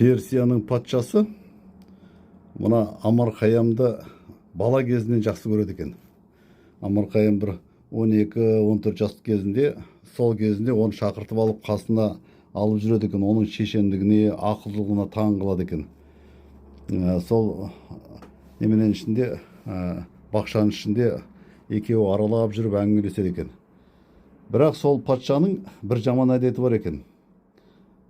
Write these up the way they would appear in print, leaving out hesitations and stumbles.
Персияның патшасы мына Амар Хайямды бала кезінен жақсы көреді екен. Амар Хайям бір 12-14 жас кезінде, сол кезінде оны шақыртып алып қасына алып жүреді екен. Оның шешендігіне, ақылдылығына таң қалады екен. Сол неменен ішінде, бақшаның ішінде екеуі аралап жүріп әңгімелеседі екен. Бірақ сол патшаның бір жаман әдеті бар екен.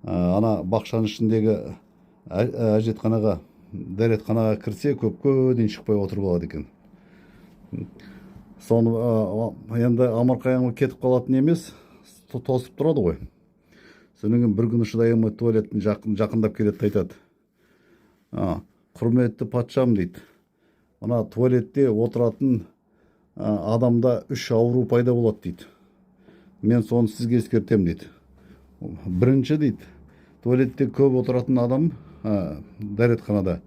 Ана бақшаның ішіндегі әжетханаға, дәретханаға кірсе көпке дейін шықпай отырып алады екен. Соны енді Амар Хайямға кетіп қалатын емес, тосып тұрады ғой. Содан кейін бір күні шыдай алмай туалеттен жақындап келеді, айтады: құрметті патшам, дейді, мына туалетте отыратын адамда 3 ауру пайда болады, дейді. Мен соны сізге ескертем, дейді. Бірінші, дейді, туалетте көп отыратын адам дәретханада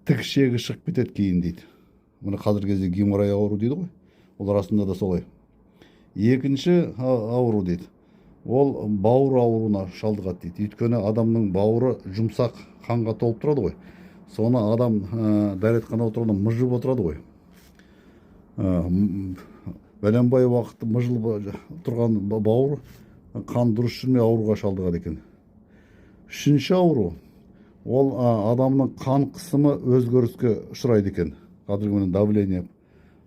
тік ішегі шығып кетеді кейін, дейді. Мұны қазіргі кезде геморрой ауру дейді ғой. Ол расында да солай. Екінші ауру, дейді, ол бауыр ауруына шалдығады, дейді. Өйткені адамның бауыры жұмсақ қанға толып тұрады ғой. Соны адам дәретхана отырғанда мыжып отырады ғой. Бәленбай уақыт мыжылып тұрған бауыр қан дұрыс жүрмей ауруға шалдығады екен. Үшінші ауру, ол адамның қан қысымы өзгеріске ұшырайды екен. Қазіргі давление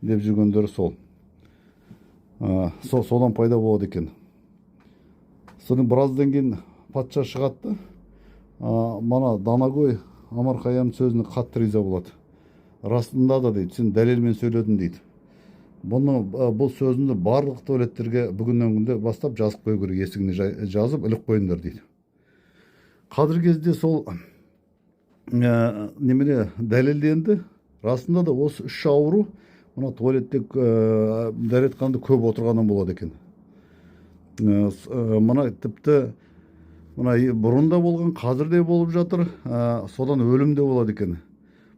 деп жүргендері сол. Содан пайда болады екен. Содан біраздан кейін патша шығады. Мана Данагой Амар Хайям сөзіне қатты риза болады. Расында да, дейді, сен дәлелмен сөйледің, дейді. Бұл сөзінді барлық туалеттерге бүгіннен күнде бастап жазып қою керек, есігіне жазып іліп қойыңдар, дейді. Қазіргі кезде сол немене дәлелденді. Расында да осы 3 ауру мына туалетте дәретханада көп отырғаннан болады екен. Мына тіпті бұрында болған, қазірде болып жатыр, содан өлім де болады екен.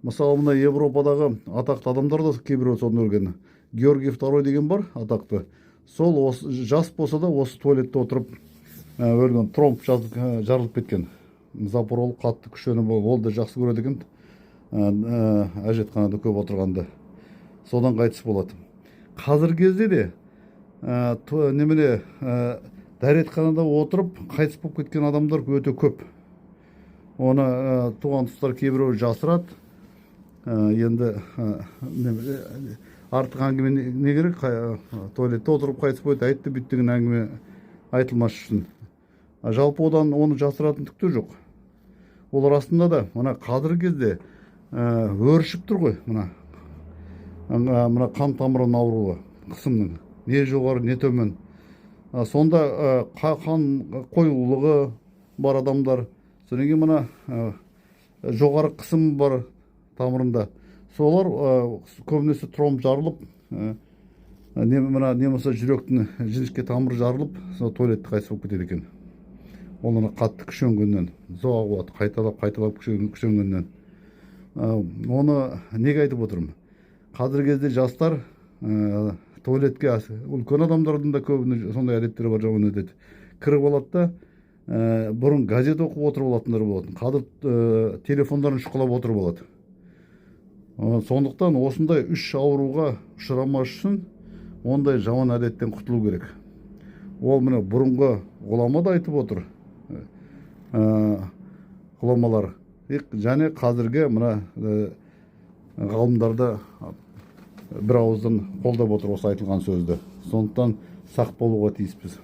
Мысалы, мына Европадағы атақты адамдар да кейбіреу соны өлген. Георгий II деген бар, атақты. Сол жас болса да осы туалетте отырып өлген, тромб жарылып кеткен. Запор болып қатты күшені болды, жақсы көреді екен. Әжетханада көп отырғанды. Содан қайтыс болады. Қазіргі кезде де немене дәретханада отырып қайтыс болып кеткен адамдар өте көп. Оны туған туыстар кейбіреу жасырады. Енді артық әңгіме не керек? Туалетте отырып қайтыс болды, айтты бүттеген әңгіме айтылмас үшін. Жалпы одан оны жасыратын түк те жоқ. Ол расында да мына қазіргі кезде өршіп тұр ғой. Мына қан тамырының ауруы, қысымның не жоғары, не төмен. Сонда қан қоюлығы бар адамдар, содан кейін мына жоғары қысым бар тамырында. Солар көбінесе тромб жарылып, немесе жүректің жіңішке тамыры жарылып, туалетте қайтыс болып кетеді екен. Олар қатты күшенгеннен, зоға болады, қайталап күшенгеннен. Оны неге айтып отырмын? Қазіргі кезде жастар туалетке, үлкен адамдардың да көбіне сондай әдеттері бар, жаман әдет. Кіріп алады да, бұрын газет оқып отырып алатындар болатын. Қазір телефондарын шұқылап отырып алады. Сондықтан осындай 3 ауруға ұшырамас үшін ондай жаман әдеттен құтылу керек. Ол міне бұрынғы ғұлама да айтып отыр. Ғұламалар және қазіргі мына ғалымдарда бір ауыздан қолдап отыр осы айтылған сөзді. Сондықтан сақ болуға тиіспіз.